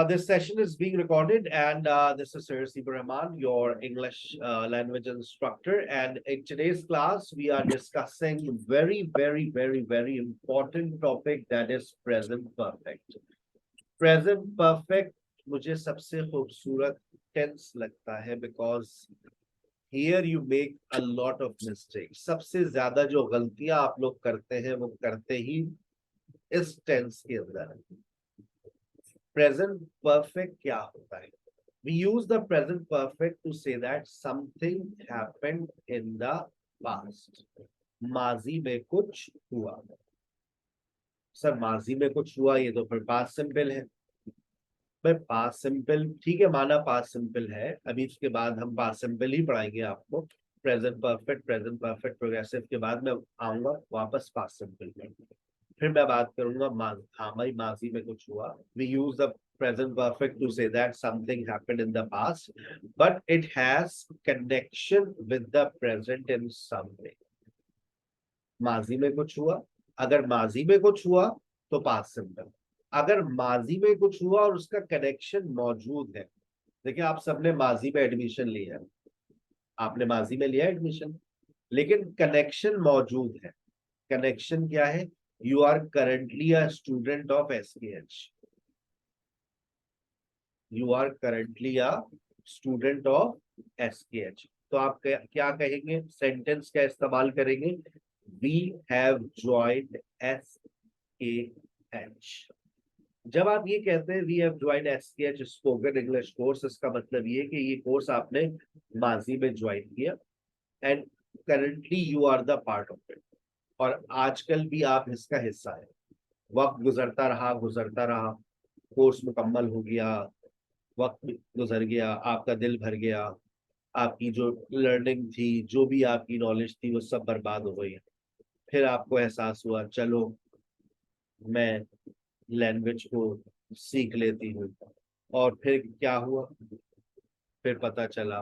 This session is being recorded, and this is Sir Sibar Rahman, your English language instructor. And in today's class, we are discussing very important topic, that is present perfect. Present perfect मुझे सबसे खूबसूरत tense लगता है, because here you make a lot of mistakes. सबसे ज्यादा जो गलतियां आप लोग करते हैं वो करते ही इस tense के अंदर। present perfect क्या होता है? We use the present perfect to say that something happened in the past. माजी में कुछ हुआ। सर माजी में कुछ हुआ, ये तो फिर पास्ट सिंपल है। भाई पास्ट सिंपल ठीक है, माना पास्ट सिंपल है, अभी इसके बाद हम पास्ट सिंपल ही पढ़ाएंगे आपको। प्रेजेंट परफेक्ट प्रोग्रेसिव के बाद मैं आऊंगा वापस पास्ट सिंपल में, फिर मैं बात करूंगा हाँ भाई माजी में कुछ हुआ। We use the present perfect to say that something happened in the past, but it has connection with the present in some way. माजी में कुछ हुआ, अगर माजी में कुछ हुआ तो पास्ट सिंपल। अगर माजी में कुछ हुआ और उसका कनेक्शन मौजूद है, देखिए आप सबने माजी में एडमिशन लिया है, आपने माजी में लिया एडमिशन, लेकिन कनेक्शन मौजूद है। कनेक्शन क्या है? You are currently a student of SKH। You are currently a student of SKH। तो आप क्या कहेंगे? सेंटेंस क्या इस्तेमाल करेंगे? We have joined SKH। जब आप ये कहते हैं we have joined SKH spoken English course, इसका मतलब ये कि ये कोर्स आपने माजी में ज्वाइन किया and currently you are the part of it, और आजकल भी आप इसका हिस्सा है। वक्त गुजरता रहा, कोर्स मुकम्मल हो गया, वक्त गुजर गया, आपका दिल भर गया, आपकी जो लर्निंग थी, जो भी आपकी नॉलेज थी, वो सब बर्बाद हो गई। फिर आपको एहसास हुआ चलो मैं लैंग्वेज को सीख लेती हूँ, और फिर क्या हुआ? फिर पता चला,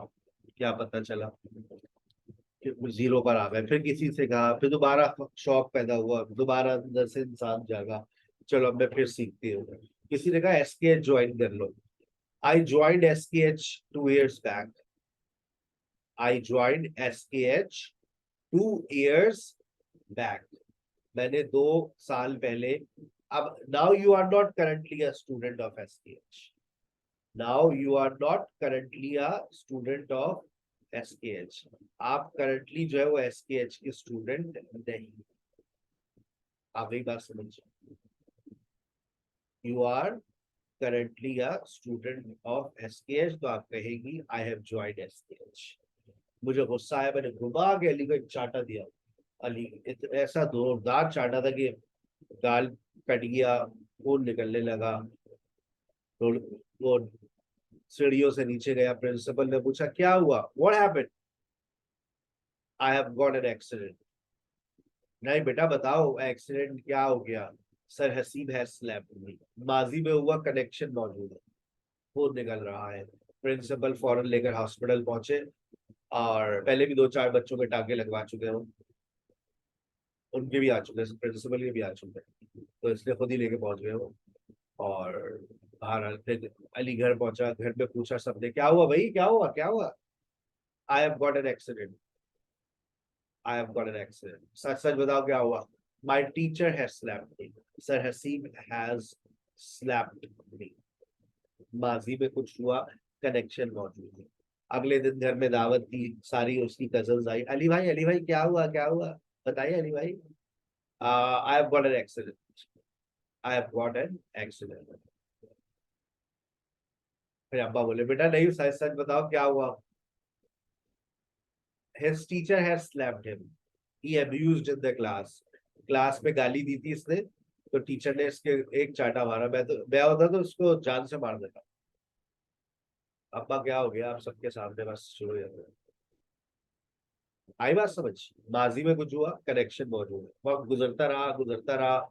क्या पता चला? जीरो पर आ गए। फिर किसी से कहा, फिर दोबारा शौक पैदा हुआ, दोबारा अंदर से इंसान जागा, चलो अब मैं फिर सीखती हूँ। किसी ने कहा SKH ज्वाइन कर लो। I joined SKH 2 years back. I joined SKH 2 years back. मैंने 2 साल पहले। अब now you are not currently a student of SKH. Now you are not currently a student of SKH. आप currently जो है वो SKH के स्टूडेंट नहीं। आप एक बात समझिए, you are currently a student of SKH, तो आप कहेगी I have joined SKH। मुझे गुस्सा आया, मैंने घुमा के अली को एक चाटा दिया। अली ऐसा जोरदार चाटा था कि गाल कट गया, खून निकलने लगा। तो वो सीढ़ियों से नीचे गया, प्रिंसिपल ने पूछा क्या हुआ, what happened? I have got an accident. नहीं बेटा बताओ एक्सीडेंट क्या हो गया? सर हसीब है स्लैप्ड मी। माजी में हुआ, कनेक्शन मौजूद है, खून निकल रहा है। प्रिंसिपल फौरन लेकर हॉस्पिटल पहुंचे, और पहले भी 2-4 बच्चों के टाके लगवा चुके हैं, उनके भी आ चुके हैं, प्रिंसिपल के भी आ चुके हैं, तो इसलिए खुद ही लेके पहुंच गए वो। और बाहर फिर अली घर पहुंचा, घर पे पूछा सबने क्या हुआ भाई, क्या हुआ क्या हुआ? I have got an accident, I have got an accident. सच सच बताओ क्या हुआ? My teacher has slapped me. Sir Haseeb has slapped me. माजी में कुछ हुआ, कनेक्शन मौजूद है। अगले दिन घर में दावत थी, सारी उसकी कजन्स आई, अली भाई क्या हुआ बताइए अली भाई। आई have got an accident, I have got an accident. फिर अब्बा बोले बेटा नहीं सच सच बताओ क्या हुआ? His teacher has slapped him. He abused in the class. Class में गाली दी थी इसने, तो टीचर ने इसके एक चाटा मारा। मैं होता तो उसको जान से मार देता। अब्बा क्या हो गया, आप सबके सामने बस शुरू हो जाते। आई बात समझ? माजी में कुछ हुआ, कनेक्शन मौजूद है। वक्त गुजरता रहा,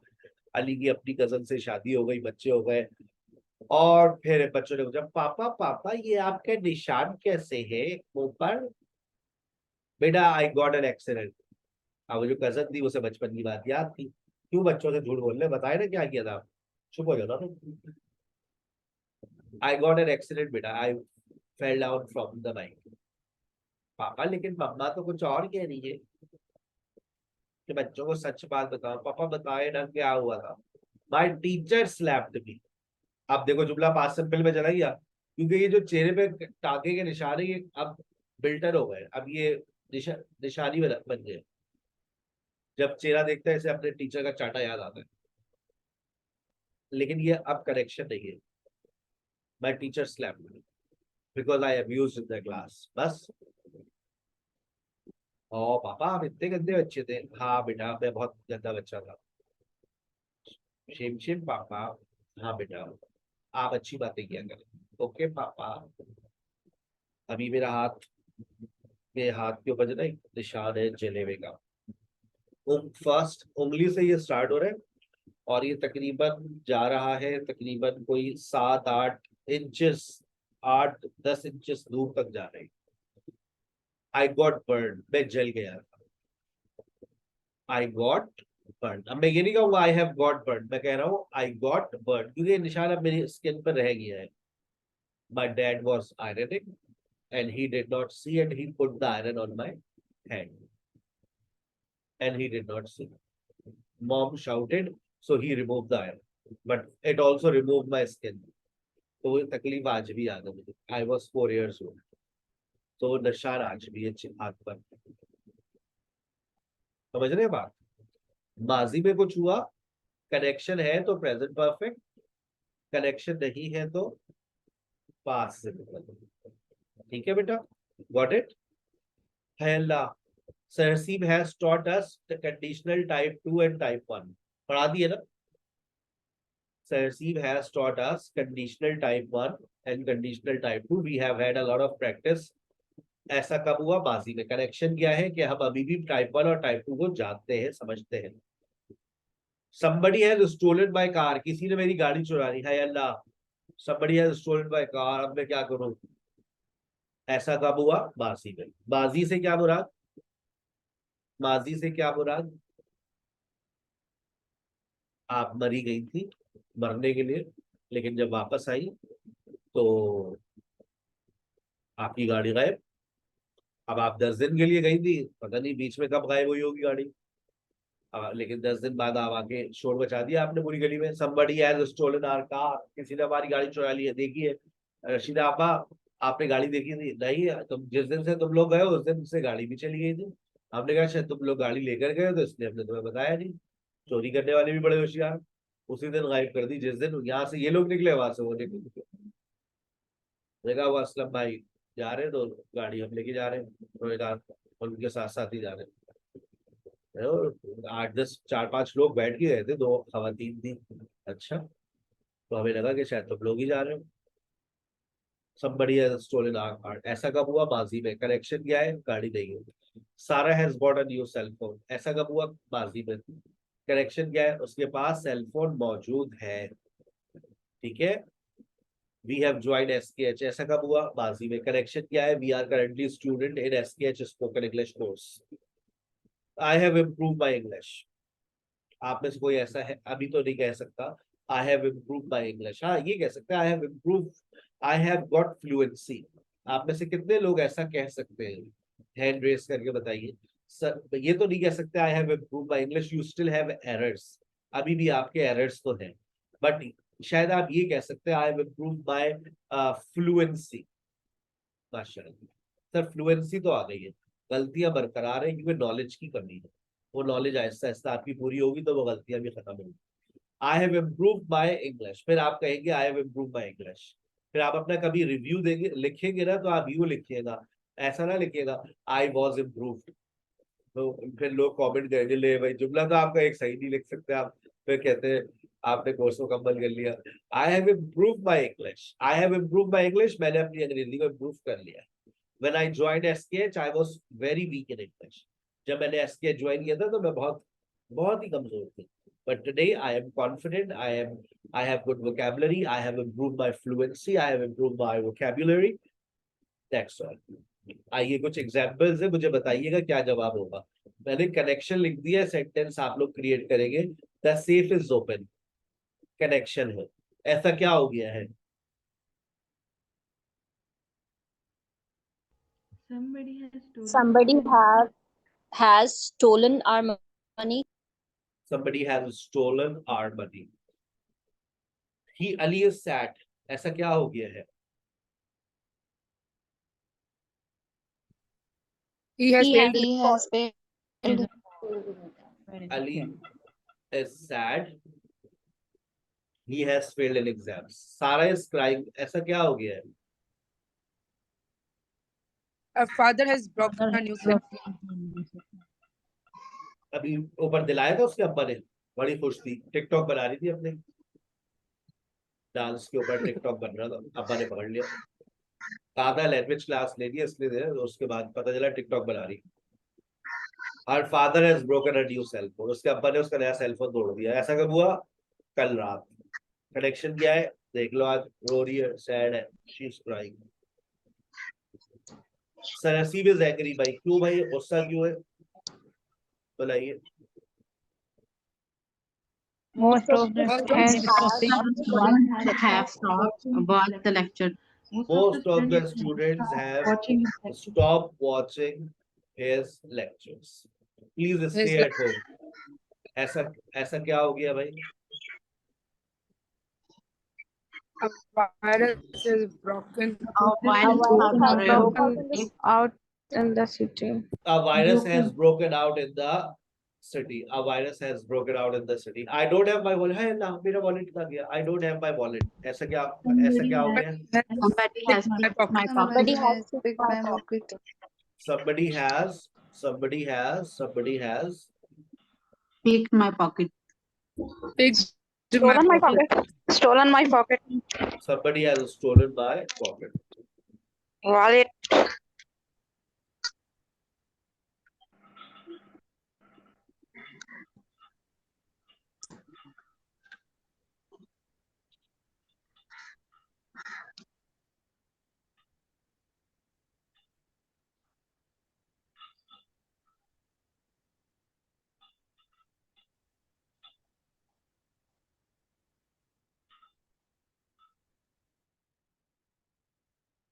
अली की अपनी कजन से शादी हो गई, बच्चे हो गए, और फिर बच्चों ने पूछा पापा पापा ये आपके निशान कैसे है मुंह पर? बेटा आई गॉट एन एक्सीडेंट। अब वो जो कजन थी उसे बचपन की बात याद थी। क्यों बच्चों से झूठ बोल रहे, बताए ना क्या किया था? चुप हो जाता तो। आई गॉट एन एक्सीडेंट बेटा, I fell down from the bike. पापा लेकिन मम्मा तो कुछ और कह रही है कि बच्चों को सच बात बताओ। पापा बताए ना क्या हुआ था। माई टीचर स्लैप्ड मी। अब देखो जुमला पास्ट सिंपल में चला गया, क्योंकि ये जो चेहरे पे टाके के निशान है ये अब बिल्टर हो गए, अब ये निशानी बन गए। जब चेहरा देखता है इसे अपने टीचर का चाटा याद आता है, लेकिन ये अब करेक्शन नहीं है। My teacher slapped me because I abused in the class. बस। ओ पापा आप इतने गंदे बच्चे थे। हाँ बेटा मैं बहुत गंदा बच्चा था। शेम शेम पापा। हाँ बेटा आप अच्छी बातें किया करें। ओके पापा। अभी मेरा हाथ, मेरे हाथ के ऊपर जो ना एक निशान है जलेबे का। फर्स्ट उंगली से ये स्टार्ट हो रहा है और ये तकरीबन जा रहा है तकरीबन कोई 7-8 इंचेस, 8-10 इंचेस दूर तक जा रही। आई गॉट बर्न, मैं जल गया। I got burn. अब मैं ये नहीं कहूंगा आई हैव गॉट बर्न, मैं कह रहा हूँ आई गॉट बर्न, क्योंकि ये निशान अब मेरी स्किन पर रह गया है। My dad was ironing and he did not see and he put the iron on my hand and he did not see. Mom shouted, so he removed the iron, but it also removed my skin. तो वो तकलीफ आज भी याद है मुझे। I was 4 years old। तो वो निशान आज भी है हाथ पर। समझ रहे हैं बात। माजी में कुछ हुआ, कनेक्शन है तो प्रेजेंट परफेक्ट, कनेक्शन नहीं है तो पास से। ठीक है बेटा, गॉट इट। है अल्लाह। Sahasib has taught us the conditional type 2 and type 1। पढ़ा दिए ना। Sahasib has taught us conditional type 1 and conditional type 2। We have had a lot of practice। ऐसा कब हुआ, माजी में। कनेक्शन क्या है कि हम अभी भी टाइप 1 और टाइप 2 को जानते हैं, समझते हैं। Somebody has stolen my car। किसी ने मेरी गाड़ी चुरा ली है अल्लाह। Somebody has stolen my car। अब मैं क्या करूं। ऐसा कब हुआ, माजी में। माजी से क्या मुराद, माजी से क्या मुराद। आप मरी गई थी मरने के लिए, लेकिन जब वापस आई तो आपकी गाड़ी गायब। अब आप 10 दिन के लिए गई थी, पता नहीं बीच में कब गायब हुई होगी गाड़ी। लेकिन 10 दिन बाद आप आके शोर मचा दिया आपने पूरी गली में। somebody has stolen our car। किसी ने हमारी गाड़ी चुरा ली है। देखिए रशीदा आपा, आपने गाड़ी देखी थी नहीं, तुम जिस दिन से तुम लोग गए उस दिन से गाड़ी भी चली गई थी। हमने कहा शायद तुम लोग गाड़ी लेकर गए तो इसलिए हमने तुम्हें बताया नहीं। चोरी करने वाले भी बड़े होशियार। उसी दिन गायब कर दी जिस दिन यहाँ से ये लोग निकले वहां से वो निकले। देखा वो असलम भाई जा रहे तो गाड़ी हम लेके जा रहे हैं, उन्होंने कहा और उनके साथ साथ ही जा रहे हैं। और 8-10 4-5 लोग बैठ के गए थे, 2 खवातीन थी। अच्छा, तो हमें लगा कि शायद तुम लोग ही जा रहे हो। somebody has stolen our car। ऐसा कब हुआ, माजी में। कनेक्शन क्या है, गाड़ी नहीं है। Sara has bought a new cell phone. ऐसा कब हुआ, माजी में। कनेक्शन क्या है, उसके पास सेल फोन मौजूद है। ठीक है। We have joined SKH. ऐसा कब हुआ, माजी में। कनेक्शन क्या है, we are currently student in SKH spoken English course. I have improve my English. आप में से कोई ऐसा है, अभी तो नहीं कह सकता आई हैव इम्प्रूव माई इंग्लिश। हाँ ये कह सकते हैं आई have improve, I have got fluency. आप में से कितने लोग ऐसा कह सकते हैं, हैंड रेस करके बताइए। सर ये तो नहीं कह सकते आई have improve my English, you still have errors. अभी भी आपके एरर्स तो हैं, बट शायद आप ये कह सकते हैं आई हैव इम्प्रूव माई फ्लुएंसी। माशाल्लाह सर, फ्लुएंसी तो आ गई है, गलतियां बरकरार है क्योंकि नॉलेज की कमी है। वो नॉलेज आहिस्ता आहिस्ता आपकी पूरी होगी तो वो गलतियां भी खत्म होंगी। आई हैव इम्प्रूव माई इंग्लिश, फिर आप कहेंगे आई हैव इम्प्रूव माई इंग्लिश। फिर आप अपना कभी रिव्यू देंगे लिखेंगे ना तो आप यू लिखिएगा, ऐसा ना लिखिएगा आई वॉज इम्प्रूव्ड। तो फिर लोग कमेंट करेंगे ले भाई जुमला तो आपका एक सही नहीं लिख सकते आप। फिर कहते हैं आपने कोर्स मुकम्मल कर लिया। आई have improve my English, I have improve my English, मैंने अपनी अंग्रेजी को इम्प्रूव कर लिया। When I joined SKH, I was very weak in English। जब मैंने SKH ज्वाइन किया था तो मैं बहुत बहुत ही कमजोर थी। But today I am confident, I have good vocabulary, I have improved my fluency, I have improved my vocabulary। That's all। आइए कुछ एग्जाम्पल्स है, मुझे बताइएगा क्या जवाब होगा। मैंने कनेक्शन लिख दिया, सेंटेंस आप लोग क्रिएट करेंगे। The safe is open. Connection है। ऐसा क्या हो गया है? Somebody has stolen our money. Somebody has stolen our money. Ali is sad. ऐसा क्या हो गया है? He has paid. Ali is sad. He has failed an exam. Sarah is crying. ऐसा क्या हो गया है? A father has broken a new set. अभी ऊपर दिलाया था उसके अब्बा ने, बड़ी खुश थी, टिकटॉक बना रही थी अपने डांस के ऊपर, टिकटॉक बन रहा था, अब्बा ने पकड़ लिया, कहा था लैंग्वेज क्लास ले लिया इसलिए दे, उसके बाद पता चला टिकटॉक बना रही। और father has broken a new cell phone, उसके अब्बा ने उसका नया सेल फोन तोड़ दिया। ऐसा कब हुआ? कल रात। कनेक्शन क्या है देख लो, आज रो रही है, सैड है, शी इज क्राइंग। सरसीब इज एग्री भाई, क्यों भाई, गुस्सा क्यों है बताइए? Most of the students have stopped watch the lecture. Most of the students have stopped watching his lectures. Please stay at home. ऐसा ऐसा क्या हो गया भाई? A virus is broken. Out in the city. A virus has broken out in the city. A virus has broken out in the city. I don't have my wallet. है ना, मेरा wallet कहाँ गया? I don't have my wallet. ऐसा क्या हो गया? Somebody has picked my pocket. Somebody has Picked my pocket. Stolen my pocket. Stolen my pocket. somebody has stolen my pocket. Wallet.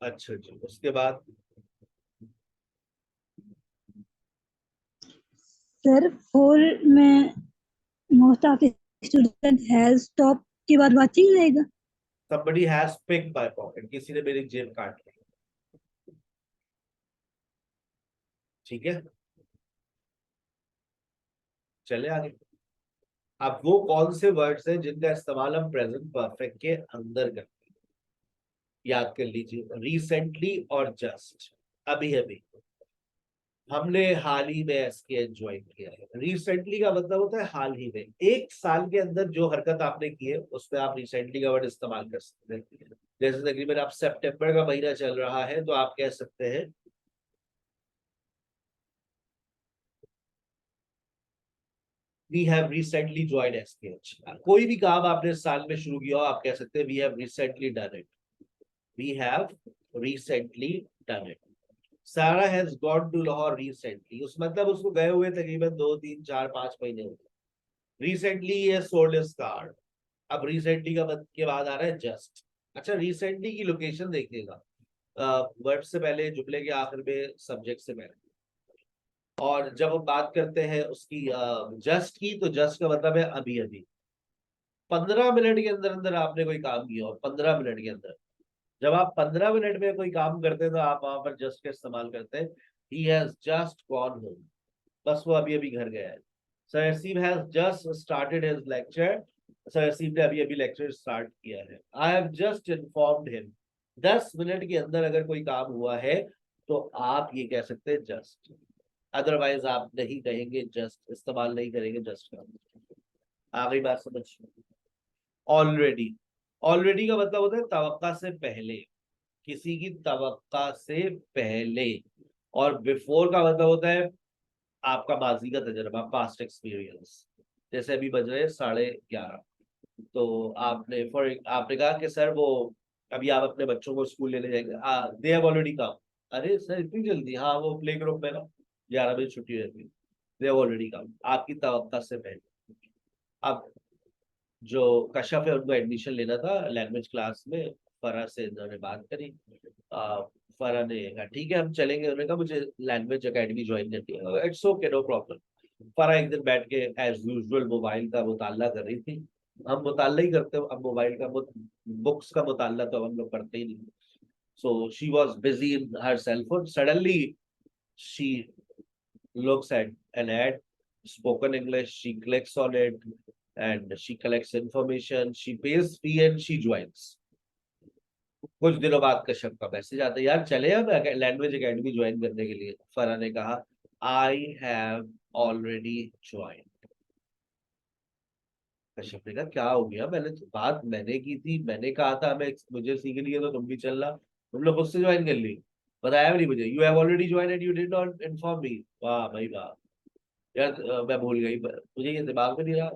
अच्छा जी, उसके बाद सर 4 में most of the student has stop के बाद वाचिंग रहेगा। somebody has picked my pocket, किसी ने मेरी जेब काट ली। ठीक है, चले आगे। अब वो कौन से वर्ड्स हैं जिनका इस्तेमाल हम प्रेजेंट परफेक्ट के अंदर करते हैं? याद कर लीजिए, रिसेंटली और जस्ट, अभी अभी, हमने हाल ही में एसके ज्वाइन किया है। रिसेंटली का मतलब होता है हाल ही में, एक साल के अंदर जो हरकत आपने की है उसमें आप रिसेंटली का वर्ड इस्तेमाल कर सकते हैं। जैसे तकरीबन आप सितंबर का महीना चल रहा है तो आप कह सकते हैं we have recently join SKH. कोई भी काम आपने साल में शुरू किया हो आप कह सकते हैं we have recently done it, we have recently done it. Sara has gone to Lahore recently, उस मतलब उसको गए हुए तकरीबन 2 3 4 5 महीने हो गए। रिसेंटली ये सोल्ड हिज कार। अब रिसेंटली के बाद आ रहा है जस्ट। अच्छा, रिसेंटली की लोकेशन देखिएगा, वर्ड से पहले, जुमले के आखिर में, सब्जेक्ट से पहले। और जब हम बात करते हैं उसकी जस्ट की, तो जस्ट का मतलब है अभी अभी। 15 मिनट के अंदर अंदर आपने कोई काम किया और 15 मिनट के अंदर, जब आप 15 मिनट में कोई काम करते हैं तो आप वहां पर जस्ट का इस्तेमाल करते हैं। He has just gone home, बस वो अभी अभी घर गया है। सरसीब has just started his lecture, सरसीब ने अभी अभी लेक्चर स्टार्ट किया है। I have just informed him, 10 minute के अंदर अगर कोई काम हुआ है तो आप ये कह सकते हैं जस्ट, अदरवाइज आप नहीं कहेंगे जस्ट, इस्तेमाल नहीं करेंगे जस्ट का। आ गई बात समझ? ऑलरेडी, ऑलरेडी का मतलब होता है तवक्का से पहले, किसी की तवक्का से पहले। और बिफोर का मतलब होता है आपका माजी का तजर्बा, पास्ट एक्सपीरियंस। जैसे अभी बज रहे 11:30, तो आपने कहा कि सर वो अभी आप अपने बच्चों को स्कूल लेने जाएंगे, दे हैव ऑलरेडी कम। अरे सर इतनी जल्दी? हाँ, वो प्ले ग्रुप में ना 11 बजे छुट्टी रहती है। दे हैव ऑलरेडी कम, आपकी तवक्का से पहले। अब जो कश्यप है उनको एडमिशन लेना था लैंग्वेज क्लास में, फरा से इन्होंने बात करी। फरा ने कहा ठीक है हम चलेंगे, उन्होंने कहा मुझे लैंग्वेज एकेडमी ज्वाइन करनी है, इट्स ओके नो प्रॉब्लम। फरा एक दिन बैठ के एज यूजुअल मोबाइल का मुताला कर रही थी, हम मुताला ही करते हो, अब मोबाइल का बुक्स का मुताला तो हम लोग करते ही नहीं। So she was busy in her cell phone, suddenly she looks at an ad, spoken English, she clicks on it and she collects information, she pays fee and she joins. कुछ दिनों बाद कश्यप का मैसेज आता है, यार चले अब language academy join करने के लिए। फरा ने कहा I have already join. Kashyap ने कहा क्या हो गया, मैंने तो बात मैंने की थी, मैंने कहा था मैं मुझे सीखनी है तो तुम भी चलना, तुम लोग खुद से ज्वाइन कर ली, बताया भी नहीं मुझे। You have already join and you did not inform me. वाह भाई वाह यार, मैं भूल गई, मुझे ये दिमाग में नहीं रहा।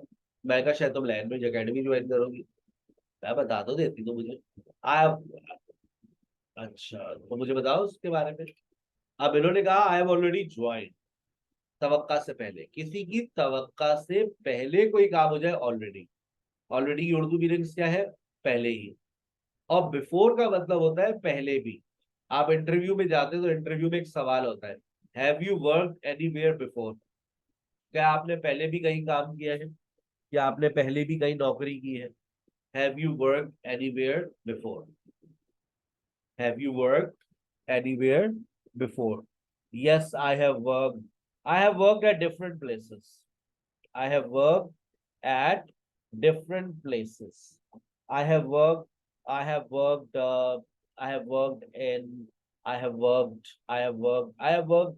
मैं कहा शायद तुम लैंग्वेज एकेडमी ज्वाइन करोगी, मैं बता दो देती तो मुझे। आ, अच्छा तो मुझे बताओ उसके बारे में। अब इन्होंने कहा आई हैव ऑलरेडी ज्वाइन, तवक्का से पहले, किसी की तवक्का से पहले कोई काम हो जाए ऑलरेडी। ऑलरेडी उर्दू मीनिंग्स क्या है, पहले ही। और बिफोर का मतलब होता है पहले भी। आप इंटरव्यू में जाते हो तो इंटरव्यू में एक सवाल होता है, have you worked anywhere before, क्या आपने पहले भी कहीं काम किया है, क्या आपने पहले भी कहीं नौकरी की है। Have you worked anywhere before, have you worked anywhere before. Yes I have worked at different places, I have worked at different places. I have worked, I have worked, I have worked in, I have worked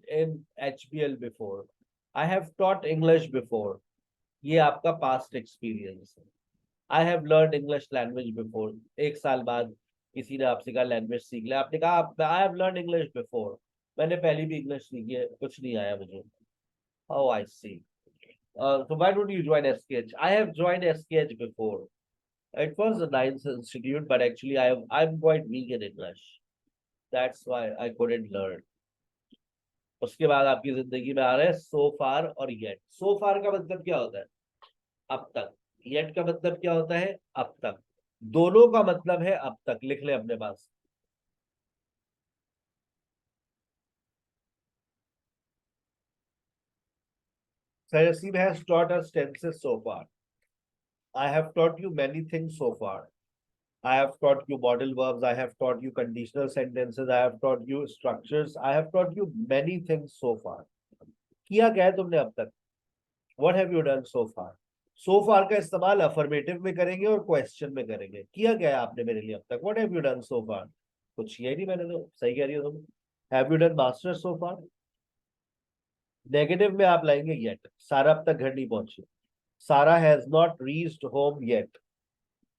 in HBL before. I have taught English before. ये आपका past experience है। I have learned English language before. एक साल बाद किसी ने आपसे कहा लैंग्वेज सीख ले, आपने कहा I have learned English before. मैंने पहले भी इंग्लिश सीखी है, कुछ नहीं आया मुझे। Oh, I see. So why don't you join SKH? I have joined SKH before. It was a nice institute, but actually I'm quite weak in English. That's why I couldn't learn. उसके बाद आपकी जिंदगी में आ रहे हैं so far और yet. So far का मतलब क्या होता है, अब तक। yet का मतलब क्या होता है, अब तक। दोनों का मतलब है अब तक, लिख ले अपने पास। Sarasim has taught us tenses so far. I have taught you many things so far. I have taught you modal verbs, I have taught you conditional sentences, I have taught you structures, I have taught you many things so far. किया क्या है तुमने अब तक? What have you done so far? So far का इस्तेमाल affirmative में करेंगे और क्वेश्चन में करेंगे। किया क्या है आपने मेरे लिए अब तक? What have you done so far? कुछ किया ही नहीं मैंने तो, सही कह रही हो तुम। Have you done masters so far? Negative में आप लाएंगे yet, सारा अब तक घर नहीं पहुंची। सारा has not reached home yet.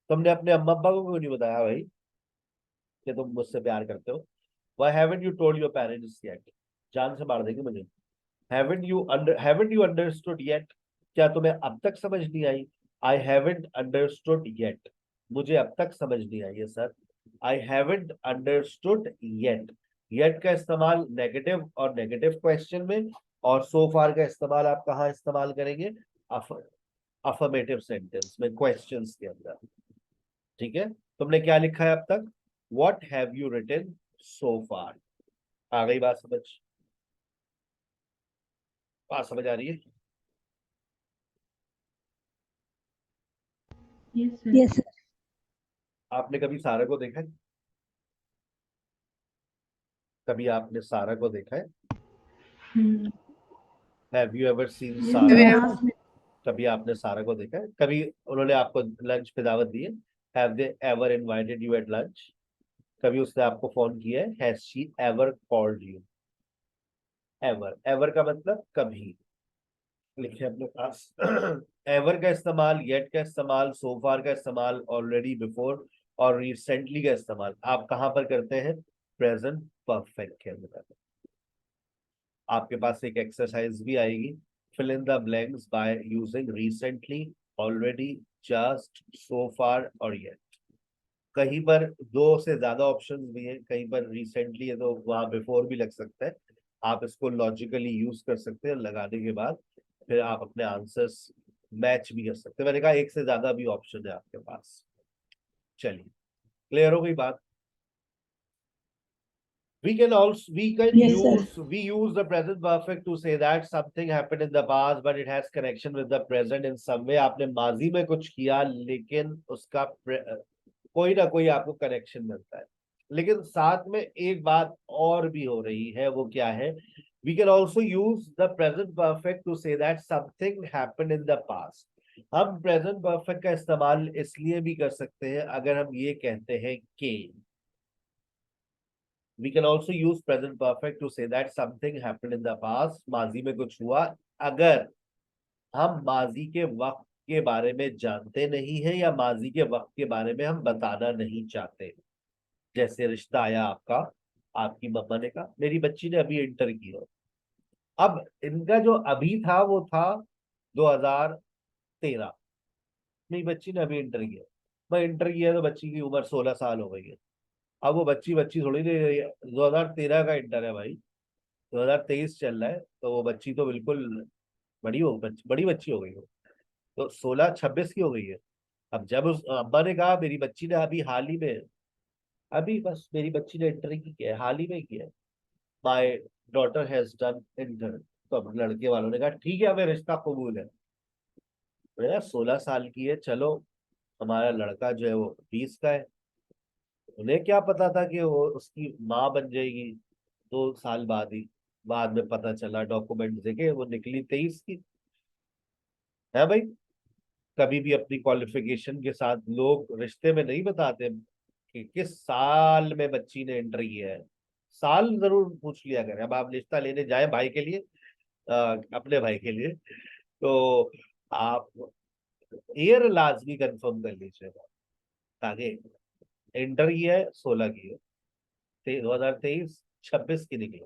तुमने अपने अम्मा अब्बा को क्यों नहीं बताया भाई कि तुम मुझसे प्यार करते हो? Why haven't you told your parents yet? जान से मार देंगे मुझे। Haven't you understood yet? क्या तुम्हें अब तक समझ नहीं आई? I haven't understood yet. मुझे अब तक समझ नहीं आई है sir. I haven't understood yet. Yet का इस्तेमाल नेगेटिव और नेगेटिव क्वेश्चन में, और so far का इस्तेमाल आप कहाँ इस्तेमाल करेंगे, अफर्मेटिव सेंटेंस में, क्वेश्चंस के अंदर। ठीक है, तुमने क्या लिखा है अब तक? What have you written so far? आ गई बात समझ? बात समझ आ रही है? Yes, sir. आपने कभी सारा को देखा है? कभी आपने सारा को देखा है? Have you ever seen सारा? कभी आपने सारा को देखा है? कभी उन्होंने आपको लंच पे दावत दी है? Have they ever invited you at lunch? कभी उसने आपको फोन किया है? Has she ever called you? Ever, ever का मतलब कभी। लिखे अपने पास। एवर का इस्तेमाल, येट का इस्तेमाल, सो फार का इस्तेमाल, ऑलरेडी, बिफोर और रिसेंटली का इस्तेमाल आप कहां पर करते हैं? प्रेजेंट परफेक्ट के अंदर। आपके पास एक एक्सरसाइज भी आएगी, fill in the blanks by using recently, already, just, so far और येट। कहीं पर दो से ज्यादा ऑप्शंस भी हैं, कहीं पर रिसेंटली है तो वहां बिफोर भी लग सकता है। आप इसको लॉजिकली यूज कर सकते हैं, लगाने के बाद फिर आप अपने आंसर्स मैच भी कर सकते हैं। मैंने कहा एक से ज्यादा भी ऑप्शन है आपके पास। चलिए, क्लियर हो गई बात। We can also Yes, sir. use the present perfect to say that something happened in the past but it has connection with the present in some way। आपने माजी में कुछ किया लेकिन उसका कोई ना कोई आपको कनेक्शन मिलता है। लेकिन साथ में एक बात और भी हो रही है, वो क्या है? We can also use the present perfect to say that something happened in the past। हम present perfect का इस्तेमाल इसलिए भी कर सकते हैं अगर हम ये कहते हैं कि we can also use present perfect to say that something happened in the past। माजी में कुछ हुआ, अगर हम माजी के वक्त के बारे में जानते नहीं है या माजी के वक्त के बारे में हम बताना नहीं चाहते। जैसे रिश्ता आया आपका, आपकी मम्मा ने कहा मेरी बच्ची ने अभी इंटर किया। अब इनका जो अभी था वो था 2013, मेरी बच्ची ने अभी इंटर किया। मैं इंटर किया तो बच्ची की उम्र 16 साल हो गई है। अब वो बच्ची थोड़ी नहीं रही है, 2013 का इंटर है भाई, 2023 चल रहा है, तो वो बच्ची तो बिल्कुल बड़ी बच्ची हो गई हो, तो 16-26 की हो गई है। अब जब उस अब्बा ने कहा मेरी बच्ची ने अभी हाल ही में, अभी बस मेरी बच्ची ने इंटर की किया है, हाल ही में किया है, my daughter has done inter. तो अब लड़के वालों ने कहा ठीक है हमें रिश्ता कबूल है। 16 साल की है, चलो हमारा लड़का जो है वो 20 का है। उन्हें क्या पता था कि वो उसकी माँ बन जाएगी 2 साल बाद ही। बाद में पता चला डॉक्यूमेंट देखे वो निकली 23 की है भाई। कभी भी अपनी क्वालिफिकेशन के साथ लोग रिश्ते में नहीं बताते कि किस साल में बच्ची ने एंटर किया है। साल जरूर पूछ लिया करें। अब आप रिश्ता लेने जाए भाई के लिए, अपने भाई के लिए, तो आप ईयर लाजमी कंफर्म कर लीजिएगा, ताकि एंटर किया है 16 की है, 2023 26 की निकले।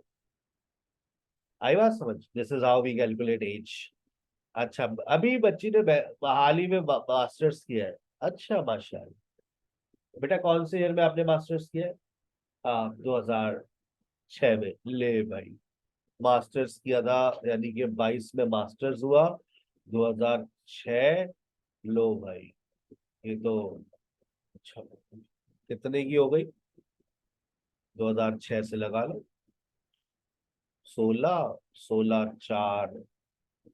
आई बात समझ? This is how we calculate age. अच्छा, अभी बच्ची ने हाल ही में मास्टर्स किया है। अच्छा माशाल्लाह। बेटा कौन से ईयर में आपने मास्टर्स किया है? 2006 में। ले भाई, मास्टर्स किया था, यानी कि 22 में मास्टर्स हुआ, 2006। लो भाई, ये तो अच्छा, कितने की हो गई? 2006 से लगा लो 16, 16 4,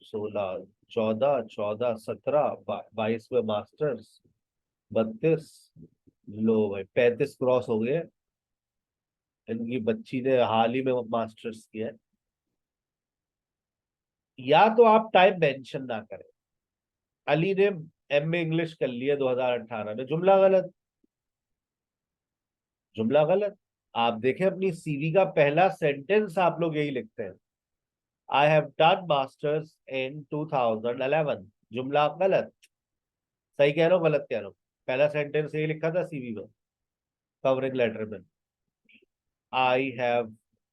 16 14, 14 17, 22 में मास्टर्स, 32। लो भाई 35 क्रॉस हो गए। इनकी बच्ची ने हाल ही में मास्टर्स किया है। या तो आप टाइम मेंशन ना करें। अली ने एमए इंग्लिश कर लिया 2018 में, जुमला गलत, जुमला गलत। आप देखें अपनी सीवी का पहला सेंटेंस आप लोग यही लिखते हैं, I have done masters in 2011। जुमला गलत। सही कह रहा हूँ गलत कह रहा हूँ? पहला सेंटेंस यही लिखा था सीवी में, कवरिंग लेटर में, I have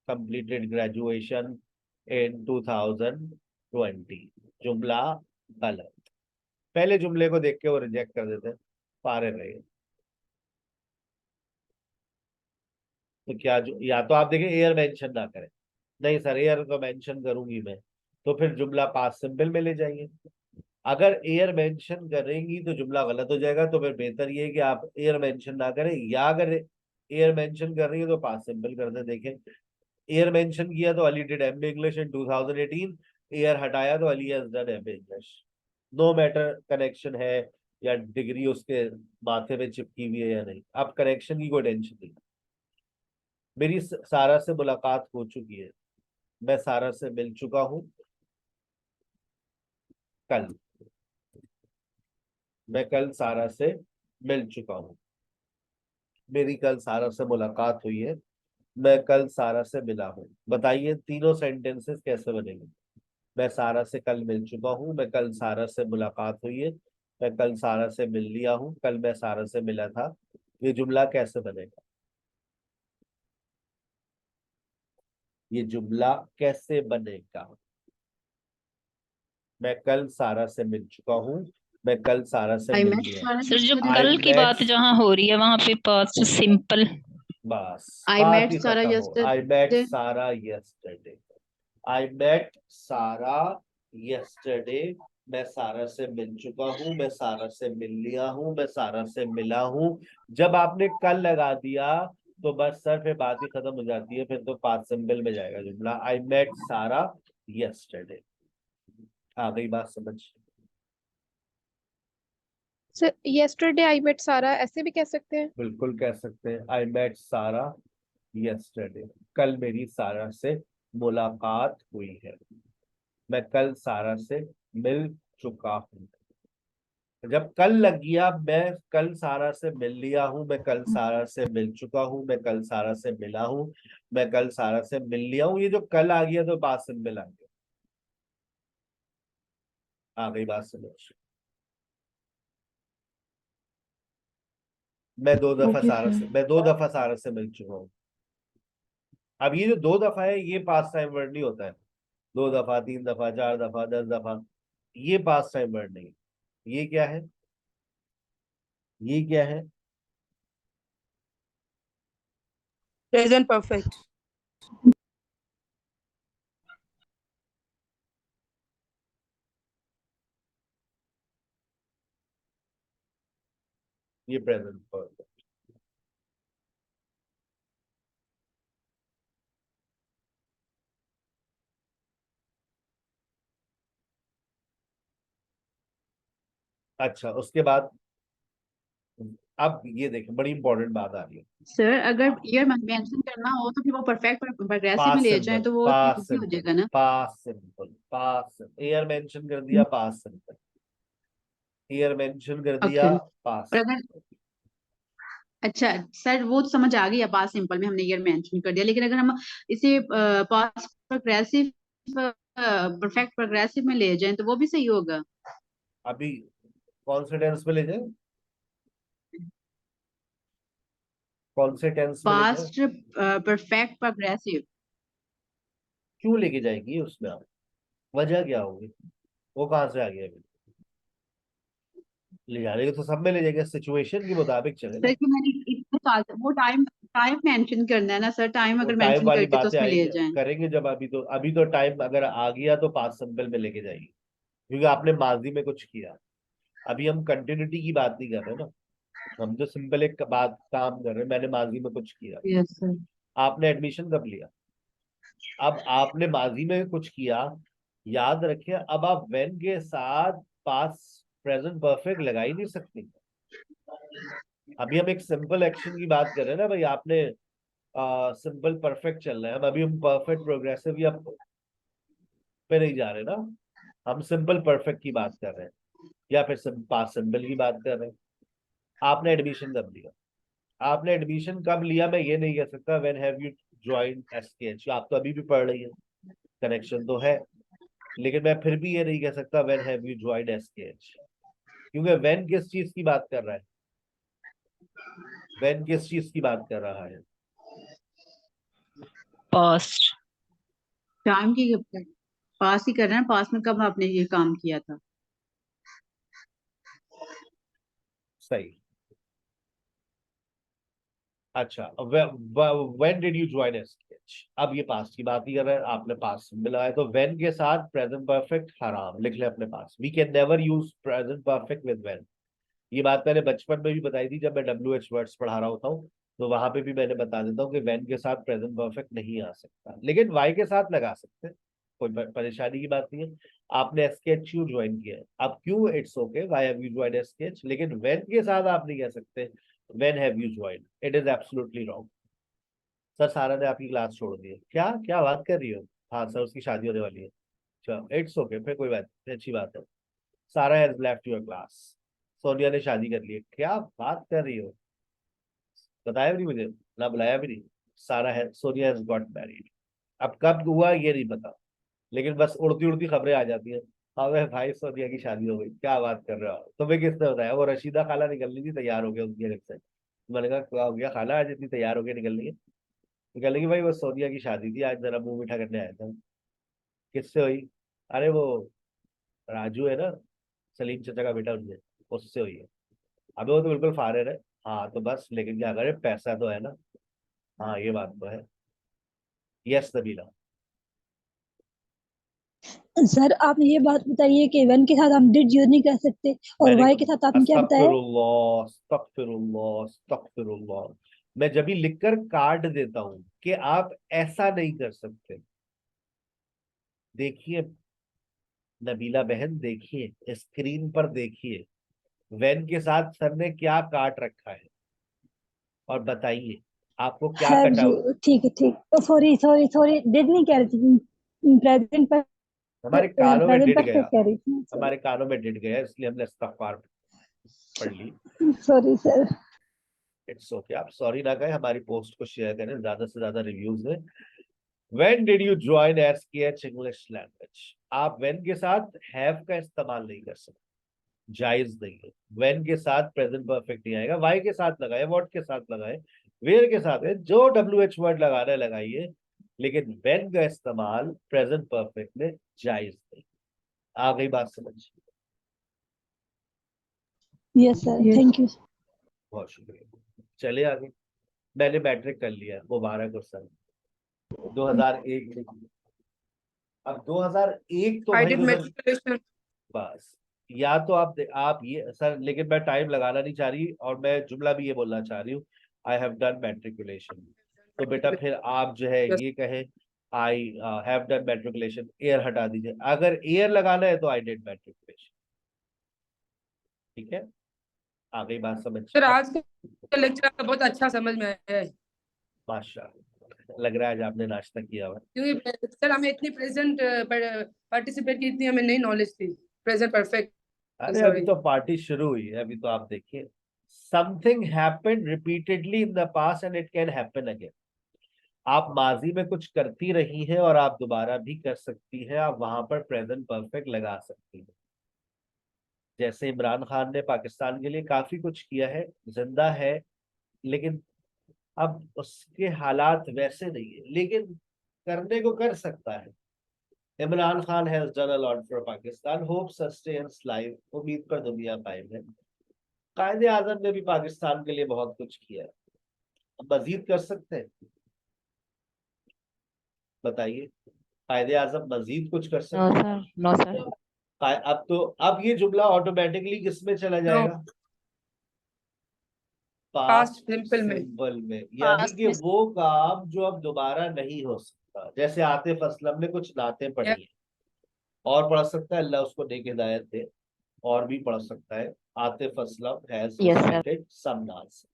completed graduation in 2020। जुमला गलत। पहले जुमले को देख के वो रिजेक्ट कर देते हैं, पारे रहे। तो क्या या तो आप देखें एयर मेंशन ना करें। नहीं सर एयर तो मेंशन करूंगी मैं, तो फिर जुमला पास्ट सिंपल में ले जाएंगे। अगर एयर मेंशन करेंगी तो जुमला गलत हो जाएगा, तो फिर बेहतर ये है कि आप एयर मेंशन ना करें, या अगर एयर मेंशन कर रही है तो पास्ट सिंपल कर दे। देखें, एयर मेंशन किया तो Ali did MA English in 2018, year हटाया तो Ali has done MA English. No matter connection है या डिग्री उसके माथे पे चिपकी हुई है या नहीं, अब कनेक्शन की कोई टेंशन नहीं। मेरी सारा से मुलाकात हो चुकी है, मैं सारा से मिल चुका हूं कल, मैं कल सारा से मिल चुका हूं। मेरी कल सारा से मुलाकात हुई है, मैं कल सारा से मिला हूं। बताइए तीनों सेंटेंसेस कैसे बनेंगे? मैं सारा से कल मिल चुका हूं, मैं कल सारा से मुलाकात हुई है, मैं कल सारा से मिल लिया हूं, कल मैं सारा से मिला था। ये जुमला कैसे बनेगा? ये जुमला कैसे बनेगा? मैं कल सारा से मिल चुका हूँ, मैं कल सारा से मिल लिया। सर जो I कल की met- बात जहाँ हो रही है वहां पे पास्ट सिंपल। बस I बात met ही Sarah खत्म हो। yesterday. I met Sarah yesterday. I met Sarah yesterday मैं सारा से मिल चुका हूँ, मैं सारा से मिल लिया हूँ, मैं सारा से मिला हूँ। जब आपने कल लगा दिया तो बस सर फिर बात ही खत्म हो जाती है, फिर तो पास्ट सिंबल में जाएगा जुमला। आई मेट सारा यस्टरडे। आ गई बात समझ? सर yesterday I met सारा ऐसे भी कह सकते हैं। बिल्कुल कह सकते हैं, आई मेट सारा यस्टरडे। कल मेरी सारा से मुलाकात हुई है, मैं कल सारा से मिल चुका हूँ। जब कल लग गया, मैं कल सारा से मिल लिया हूं, मैं कल सारा से मिल चुका हूं, मैं कल सारा से मिला हूं, मैं कल सारा से मिल लिया हूं, ये जो कल आ गया तो बात सिंबल आ गया। आ गई बात समझ? Okay, sir. मैं दो दफा सारा से मिल चुका हूँ। अब ये जो दो दफा है ये पास्ट टाइम वर्ड नहीं होता है। दो दफा, तीन दफा, चार दफा, 10 दफा, ये पास्ट टाइम वर्ड नहीं। ये क्या है? ये क्या है? Present perfect. ये प्रेजेंट परफेक्ट। अच्छा, उसके बाद अब ये देखें, बड़ी इंपॉर्टेंट बात आ रही है। सर अगर ईयर मेंशन करना हो तो फिर वो परफेक्ट प्रोग्रेसिव में पास ले जाएं सिंबल, तो वो पास इजी हो सिंबल, जाएगा ना। पास सिंबल, पास सिंबल। ईयर मेंशन कर दिया, पास सिंबल। ईयर मेंशन कर दिया, ओके। पास। और अगर अच्छा सर वो तो समझ आ गई है, पास्ट सिंपल में हमने ईयर मेंशन कर दिया, लेकिन अगर हम इसे पास्ट प्रोग्रेसिव परफेक्ट प्रोग्रेसिव में ले जाएं तो वो भी सही होगा। अभी कौन से टेंस में ले जाए? कौन से टेंस में ले जाए? Past perfect progressive. क्यों लेके जाएगी उसमें आप? वजह क्या होगी? वो कहाँ से आ गया अभी? ले जाने के तो सब में ले जाएंगे, सिचुएशन के मुताबिक चले सर ना। कि मैंने इतने साल से वो टाइम टाइम मेंशन करना है ना सर, टाइम वो अगर टाइम मेंशन वाली करके तो बातें उसमें ले आएंगे, जाएं। करेंगे जब। अभी तो टाइम अगर आ गया तो पास सिंबल में लेके जाएगी, क्योंकि आपने माजी में कुछ किया। अभी हम कंटिन्यूटी की बात नहीं कर रहे ना, हम तो सिंपल एक बात काम कर रहे हैं। मैंने माजी में कुछ किया। Yes sir. आपने एडमिशन कब लिया? अब आपने माजी में कुछ किया, याद रखिए। अब आप वेन के साथ पास प्रेजेंट परफेक्ट लगा ही नहीं सकते। अभी हम एक सिंपल एक्शन की बात कर रहे हैं ना भाई। आपने सिंपल परफेक्ट चल रहा है, हम अभी हम परफेक्ट प्रोग्रेसिव या पे नहीं जा रहे ना। हम सिंपल परफेक्ट की बात कर रहे हैं, या फिर पास सिंपल की बात कर रहे हैं। आपने एडमिशन कब लिया? आपने एडमिशन कब लिया मैं ये नहीं कह सकता। When have you joined SKH? आप तो अभी भी पढ़ रही है, कनेक्शन तो है। लेकिन मैं फिर भी ये नहीं कह सकता when have you joined SKH, क्योंकि व्हेन किस चीज की बात कर रहा है? व्हेन किस चीज की बात कर रहा है? past, टाइम की पास ही कर रहे हैं, पास में कब आपने ये काम किया था। सही। अच्छा, when did you join SKH? अब ये पास्ट की बात ही कर रहे हैं, आपने पास्ट सिंबल लगाया तो व्हेन के साथ प्रेजेंट परफेक्ट हराम। लिख ले अपने पास, we can never use present perfect with when. ये बात मैंने बचपन में भी बताई थी, जब मैं WH वर्ड्स पढ़ा रहा होता हूँ तो वहां पे भी मैंने बता देता हूँ कि व्हेन के साथ प्रेजेंट परफेक्ट नहीं आ सकता, लेकिन वाई के साथ लगा सकते हैं। कोई परेशानी की बात नहीं है। आपने एसकेएच क्यों ज्वाइन किया है? अब क्यों, it's okay, why have you join SKH, लेकिन व्हेन के साथ आप नहीं कह सकते when have you join. It is absolutely wrong. Sir Sara ने आपकी क्लास छोड़ दी है क्या? क्या बात कर रही हो? हाँ सर, उसकी शादी होने वाली है। अच्छा, इट्स ओके, फिर कोई बात नहीं, अच्छी बात है। Sara has left your class. Sonia ने शादी कर ली है। क्या बात कर रही हो? बताया भी नहीं मुझे, ना बुलाया भी नहीं। सारा है, सोनिया हैज गॉट मैरिड। अब कब हुआ ये नहीं पता, लेकिन बस उड़ती उड़ती खबरें आ जाती हैं। अबे भाई सोनिया की शादी हो गई, क्या बात कर रहे हो? तुम्हें किसने बताया? वो रशीदा खाला निकल रही थी, तैयार हो गया उनके घर से। मैंने कहा क्या हो गया खाला, आज इतनी तैयार होकर निकल रही है? निकल रही भाई, वो सोनिया की शादी थी आज, जरा मुंह मीठा करने आया था। किससे हुई? अरे वो राजू है ना, सलीम चाचा का बेटा, उनसे, उससे हुई है। अबे वो तो बिल्कुल फारे है। हाँ तो बस, लेकिन क्या करे, पैसा तो है ना। हाँ ये बात तो है। यस नबीला। सर आपने ये बात बताइए कि वन के साथ हम डिड यूज नहीं कर सकते और मैंने वाई के साथ आपने क्या बताया? अस्तगफिरुल्लाह, अस्तगफिरुल्लाह, अस्तगफिरुल्लाह। मैं जब भी लिखकर कार्ड देता हूं कि आप ऐसा नहीं कर सकते, देखिए नबीला बहन, देखिए स्क्रीन पर देखिए वैन के साथ सर ने क्या काट रखा है और बताइए आपको क्या हैव कटा हुआ। यू, ठीक है ठीक। सॉरी सॉरी सॉरी, डिड नहीं कह रही थी, प्रेजेंट पर हमारे कानों में प्रेजेंट डिड परफेक्ट गया, कह रही थी। हमारे कानों में डिड गया, इसलिए हमने इस्तगफार पढ़ ली। Sorry sir. इट्स ओके, आप सॉरी ना कहें, हमारी पोस्ट को शेयर करें, ज्यादा से ज्यादा रिव्यूज दें। When did you join SKH English language? आप when के साथ have का इस्तेमाल नहीं कर सकते, जायज नहीं है। when के साथ प्रेजेंट परफेक्ट नहीं आएगा, why के साथ लगाए, what के साथ लगाए, where के साथ है, जो WH वर्ड लगाना है लगाइए, लेकिन when का इस्तेमाल प्रेजेंट परफेक्ट में जायज नहीं। आ गई बात समझ? Yes sir, thank you. बहुत शुक्रिया। चले आगे। मैंने मैट्रिक कर लिया, मुबारक हो सर। 2001 में। अब 2001 तो I भाई did गुजर, matriculation. बस। या तो आप ये सर, लेकिन मैं टाइम लगाना नहीं चाह रही और मैं जुमला भी ये बोलना चाह रही हूँ, आई हैव डन मैट्रिकुलेशन। तो बेटा फिर आप जो है Yes. ये कहें I have done matriculation, air हटा दीजिए। अगर एयर लगाना है तो आई डिड मैट्रिकुलेशन। ठीक है, आ गई बात समझ? सर आज का लेक्चर आपका बहुत अच्छा समझ में आया है, माशाल्लाह, लग रहा है आज आपने नाश्ता किया हुआ। क्योंकि सर हमें इतनी प्रेजेंट पार्टिसिपेट की इतनी हमें नहीं नॉलेज थी, प्रेजेंट परफेक्ट। अरे अभी तो पार्टी शुरू हुई है, अभी तो आप देखिए। Something happened repeatedly in the past and it can happen again. आप माजी में कुछ करती रही हैं और आप दोबारा भी कर सकती हैं, आप वहां पर प्रेजेंट परफेक्ट लगा सकती हैं। जैसे इमरान खान ने पाकिस्तान के लिए काफी कुछ किया है, जिंदा है, लेकिन अब उसके हालात वैसे नहीं है, लेकिन करने को कर सकता है। Imran Khan has done a lot for Pakistan, hope sustains life, उम्मीद पर दुनिया कायम है। कायदे आजम ने भी पाकिस्तान के लिए बहुत कुछ किया है, अब मजीद कर सकते हैं? बताइए, कायदे आजम मजीद कुछ कर सकते No, हैं? sir. No, sir. अब तो अब ये जुमला ऑटोमेटिकली किस में चला जाएगा? पास्ट सिंपल में। सिंपल में, यानी कि वो काम जो अब दोबारा नहीं हो सकता। जैसे आतिफ असलम ने कुछ नाते पढ़ी है, और पढ़ सकता है, अल्लाह उसको नेक हिदायत दे, और भी पढ़ सकता है। Atif Aslam has Yes, sir. Recited some नाज।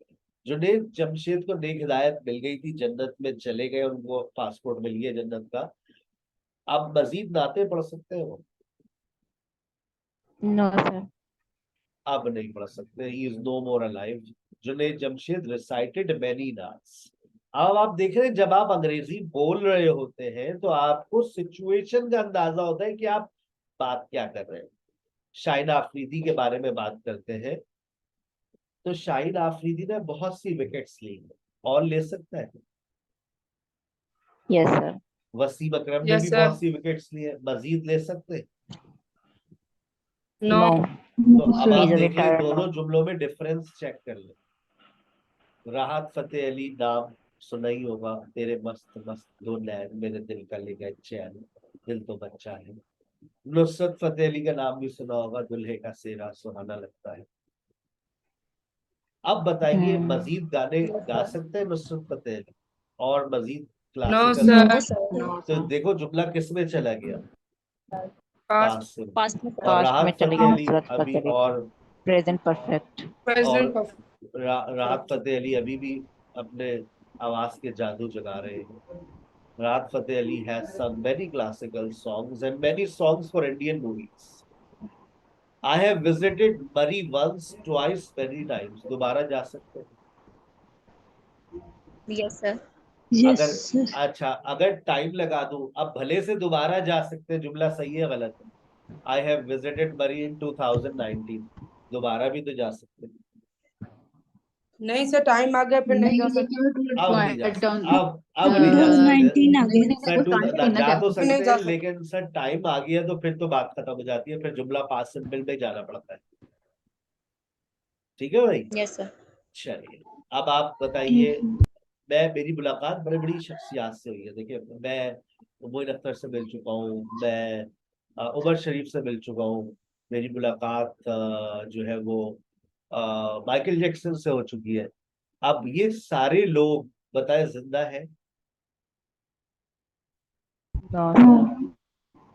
जुनैद जमशेद को नेक हिदायत मिल गई थी, जन्नत में चले गए, उनको पासपोर्ट मिल गया जन्नत का। अब मजीद नाते पढ़ सकते हैं वो? No, sir. अब नहीं पढ़ सकते, he is no more alive. Junaid Jamshed recited many नाज। अब आप देख रहे हैं, जब आप अंग्रेजी बोल रहे होते हैं तो आपको सिचुएशन का अंदाजा होता है कि आप बात क्या कर रहे हैं। शाहिद आफरीदी के बारे में बात करते हैं, तो शाहिद आफरीदी ने बहुत सी विकेट्स ली, और ले सकता है। Yes, sir. वसीम अकरम ने Yes, भी sir. बहुत सी विकेट्स ली है, मजीद ले सकते हैं। No. तो अब आप He's a देख लें, retired दोनों now. जुमलों में डिफरेंस चेक कर लें। राहत फतेह अली नाम सुना ही होगा, तेरे मस्त मस्त दो नैन मेरे दिल का ले गए चैन, दिल तो बच्चा है। नुसरत फतेह अली का नाम भी सुना होगा, दुल्हे का सेहरा सुहाना लगता है। अब बताइए, मजीद गाने गा सकते हैं नुसरत फतेह अली और मजीद No, क्लासिकल? sir. तो देखो जुमला किस में चला गया? Past. पास्ट में। Past में और past में राहत चले फतेह गए अली नुसरत अभी, फतेह अली। और Present perfect. Present perfect. राहत फतेह अली अभी भी अपने आवाज के जादू जगा रहे हैं। राहत Fateh Ali has sung many classical songs and many songs for Indian movies. I have visited Murray once, twice, many times. दोबारा जा सकते हैं? Yes, sir. यस अगर, सर। अच्छा अगर टाइम लगा दूं, अब भले से दोबारा जा सकते हैं, जुमला सही है गलत है? आई हैव विजिटेड मरी इन 2019, दोबारा भी तो जा सकते हैं। नहीं सर, टाइम आ गया फिर नहीं जा सकते। अब नहीं जा सकते, अब नहीं जा सकते 2019 आ गया। सर। जा तो सकते नहीं जा हैं, सकते। लेकिन सर टाइम आ गया तो फिर तो बात खत्म हो जाती है, फिर जुमला पास्ट सिंपल में जाना पड़ता है। ठीक है भाई? Yes, sir. चलिए, अब आप बताइए। मेरी मुलाकात बड़ी बड़ी शख्सियात से हुई है। देखिए, मैं मोइन अख्तर से मिल चुका हूँ, मैं उमर शरीफ से मिल चुका हूँ, मेरी मुलाकात जो है वो माइकल जैक्सन से हो चुकी है। अब ये सारे लोग बताए जिंदा है? No, sir.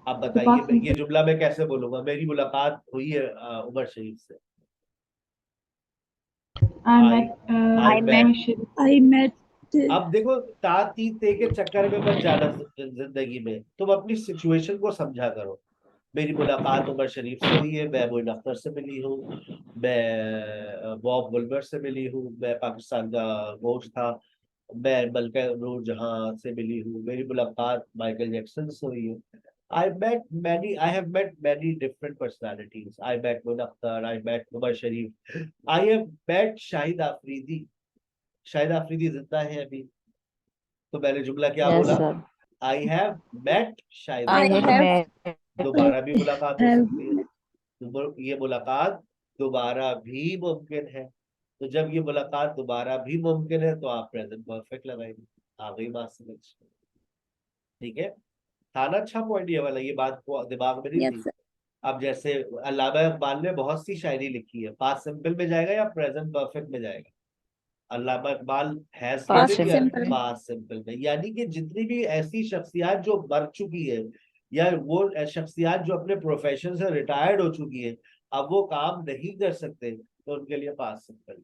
आप बताइए, ये जुमला मैं कैसे बोलूंगा, मेरी मुलाकात हुई है उमर शरीफ से। आई I met. I met अब देखो, ती ते के चक्कर में मत जाना जिंदगी में, तुम अपनी सिचुएशन को समझा करो। मेरी मुलाकात उमर शरीफ से हुई है, मैं मोइन अख्तर से मिली हूँ, मैं बॉब वुलबर से मिली हूँ, मैं पाकिस्तान का कोच था, मैं मलका नूर जहां से मिली हूँ, मेरी मुलाकात माइकल जैक्सन से हुई है। I have met many different personalities. I met Moin Akhtar, I met Umar Sharif, I have met Shahid Afridi. Shahid Afridi जिंदा है अभी, तो मैंने जुमला क्या Yes, बोला? sir. I have met Shahid I I Afridi. have have met. दोबारा भी मुलाकात हो have सकती है, ये मुलाकात दोबारा भी मुमकिन है। तो जब ये मुलाकात दोबारा भी मुमकिन है तो आप प्रेजेंट परफेक्ट लगाएंगे। आ गई बात समझ? ठीक है, था ना अच्छा पॉइंट ये वाला, ये बात को दिमाग में नहीं yes थी? sir. अब जैसे अल्लामा इकबाल ने बहुत सी शायरी लिखी है, पास्ट सिंपल में जाएगा या प्रेजेंट परफेक्ट में जाएगा? अल्लामा इकबाल हैज Past रिटन या simple. पास्ट सिंपल में? यानी कि जितनी भी ऐसी शख्सियात जो मर चुकी है, या वो शख्सियात जो अपने प्रोफेशन से रिटायर्ड हो चुकी है, अब वो काम नहीं कर सकते, तो उनके लिए पास्ट सिंपल।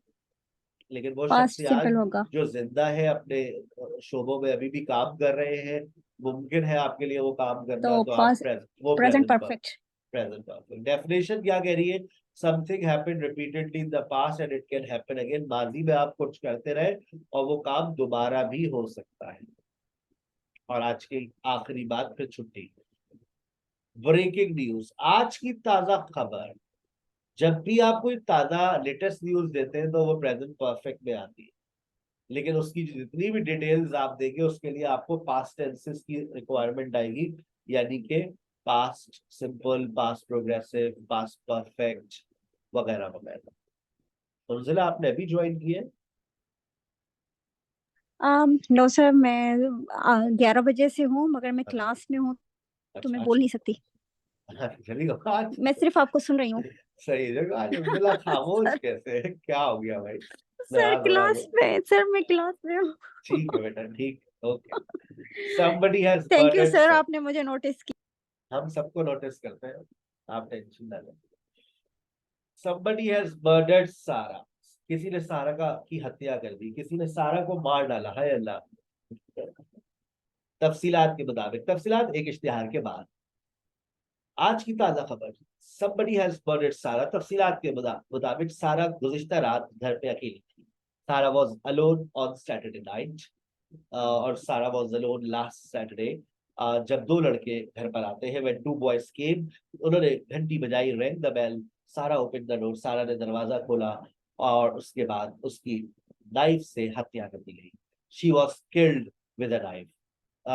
लेकिन वो Past शख्सियात simple होगा. जो जिंदा है, अपने शोबों में अभी भी काम कर रहे हैं, मुमकिन है आपके लिए वो काम करना, तो तो आप past वो present present perfect. present perfect। Definition क्या कह रही है? Something happened repeatedly in the past and it can happen again. माजी में आप कुछ करते रहे और वो काम दोबारा भी हो सकता है। और आज की आखिरी बात, फिर छुट्टी। ब्रेकिंग न्यूज, आज की ताजा खबर। जब भी आप कोई ताजा लेटेस्ट न्यूज देते हैं तो वो प्रेजेंट परफेक्ट में आती है, लेकिन उसकी जितनी भी डिटेल्स आप देंगे उसके लिए आपको पास्ट टेंसेस की रिक्वायरमेंट आएगी, यानी कि past simple, past progressive, past perfect वगैरह वगैरह। तंजिला, आपने अभी ज्वाइन की है? नो सर, मैं 11 बजे से हूँ, मगर मैं क्लास में हूँ तो मैं अच्छा बोल नहीं सकती. चलिए, आज मैं सिर्फ आपको सुन रही हूँ. सही जगह। आज तंजिला खामोश सर, कैसे है? क्या हो गया भाई? सर नाराज हो रहा क्लास है? में, सर मैं क्लास में हूँ. ठीक है बेटा, ठीक, okay. somebody has thank you murdered sir, sir। आपने मुझे नोटिस किया. हम सबको नोटिस करते हैं, आप टेंशन ना लें। somebody has murdered सारा। किसी ने सारा की हत्या कर दी, किसी ने सारा को मार डाला, हाय अल्लाह। तफसीलात के मुताबिक, तफसीलात एक इश्तिहार के बाद। आज की ताजा खबर, somebody has murdered सारा। तफसीलात के मुताबिक सारा गुज़िश्ता रात घर पे अकेली थी। सारा was alone on Saturday night, और सारा was alone last Saturday, जब दो लड़के घर पर आते हैं। when two boys came, उन्होंने घंटी बजाई, rang the bell, सारा opened the door, सारा ने दरवाजा खोला और उसके बाद उसकी नाइफ से हत्या कर दी गई। she was killed with a knife।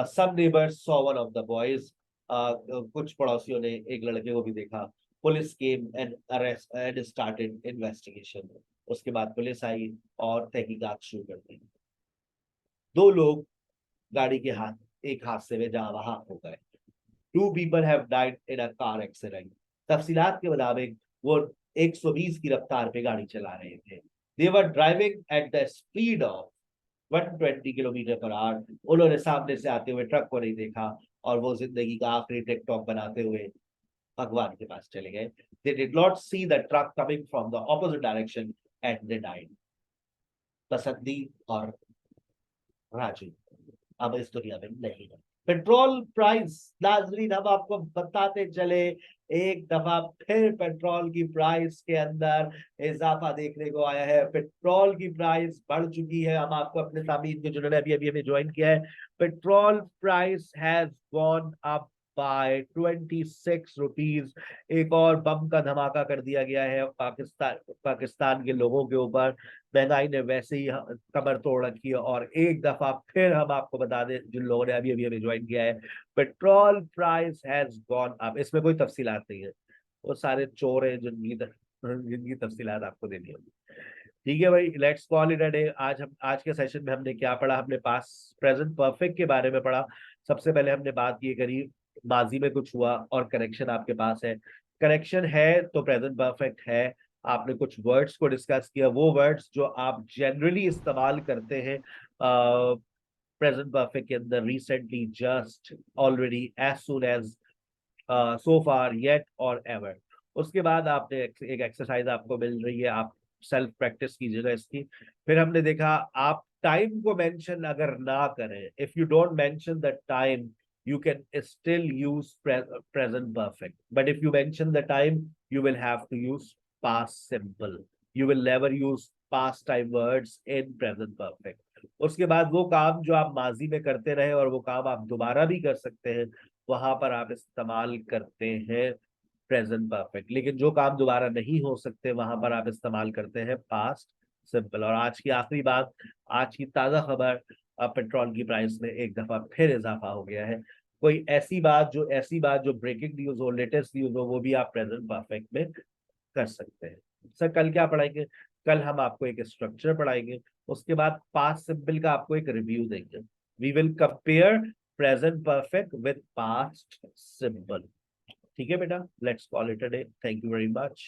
some neighbors saw one of the boys, कुछ पड़ोसियों ने एक लड़के को भी देखा। Police came and arrest and started investigation। उसके बाद पुलिस आई और तहकीकात शुरू कर दी। दो लोग गाड़ी के एक हादसे में जहां वहां हो गए। 2 people have died in a car accident। तफसीलात के मुताबिक वो 120 की रफ्तार पे गाड़ी चला रहे थे। They were driving at the speed of 120 kilometre per hour. उन्होंने सामने से आते हुए ट्रक को नहीं देखा और वो जिंदगी का आखिरी टिकटॉक बनाते हुए भगवान के पास चले गए। They did not see the truck coming from the opposite direction and they died। बसंती और राजू अब इस दुनिया में नहीं है। पेट्रोल प्राइस, नाजरीन हम आपको बताते चले, एक दफा फिर पेट्रोल की प्राइस के अंदर इजाफा देखने को आया है। पेट्रोल की प्राइस बढ़ चुकी है। हम आपको अपने सामीन के जिन्होंने अभी अभी हमें ज्वाइन किया है, petrol price has gone up by 26 rupees. एक और बम का धमाका कर दिया गया है पाकिस्तान के लोगों के ऊपर। महंगाई ने वैसे ही कमर तोड़ रखी है। और एक दफा फिर हम आपको बता दें, जिन लोगों ने अभी अभी हमें ज्वाइन किया है, petrol price has gone up. इसमें कोई तफसीलात नहीं है, वो सारे चोर हैं जिनकी तफसीलात आपको देनी होगी। ठीक है भाई, let's call it a day. आज के सेशन में हमने क्या पढ़ा? हमने पास्ट प्रेजेंट परफेक्ट के बारे में पढ़ा। सबसे पहले हमने बात ये करी माजी में कुछ हुआ और करेक्शन आपके पास है, करेक्शन है तो प्रेजेंट परफेक्ट है। आपने कुछ वर्ड्स को डिस्कस किया, वो वर्ड्स जो आप जनरली इस्तेमाल करते हैं प्रेजेंट परफेक्ट के अंदर, recently, just, already, as soon as, so far, yet और एवर। उसके बाद आपने एक एक्सरसाइज आपको मिल रही है, आप सेल्फ प्रैक्टिस कीजिएगा इसकी। फिर हमने देखा आप टाइम को मेंशन अगर ना करें, if you don't mention the time you can still use present perfect, but if you mention the time you will have to use past simple. You will never use past time words in present perfect. उसके बाद वो काम जो आप माजी में करते रहे और वो काम आप दोबारा भी कर सकते हैं, वहां पर आप इस्तेमाल करते हैं प्रेजेंट परफेक्ट। लेकिन जो काम दोबारा नहीं हो सकते वहां पर आप इस्तेमाल करते हैं पास्ट सिंपल। और आज की आखिरी बात, आज की ताजा खबर, पेट्रोल की प्राइस में एक दफा फिर इजाफा हो गया है। कोई ऐसी बात जो ब्रेकिंग न्यूज हो, लेटेस्ट न्यूज हो, वो भी आप प्रेजेंट परफेक्ट में कर सकते हैं। सर कल क्या पढ़ाएंगे? कल हम आपको एक स्ट्रक्चर पढ़ाएंगे, उसके बाद पास्ट सिंपल का आपको एक रिव्यू देंगे। We will compare present perfect with past simple. ठीक है बेटा, let's call it a day. Thank you very much.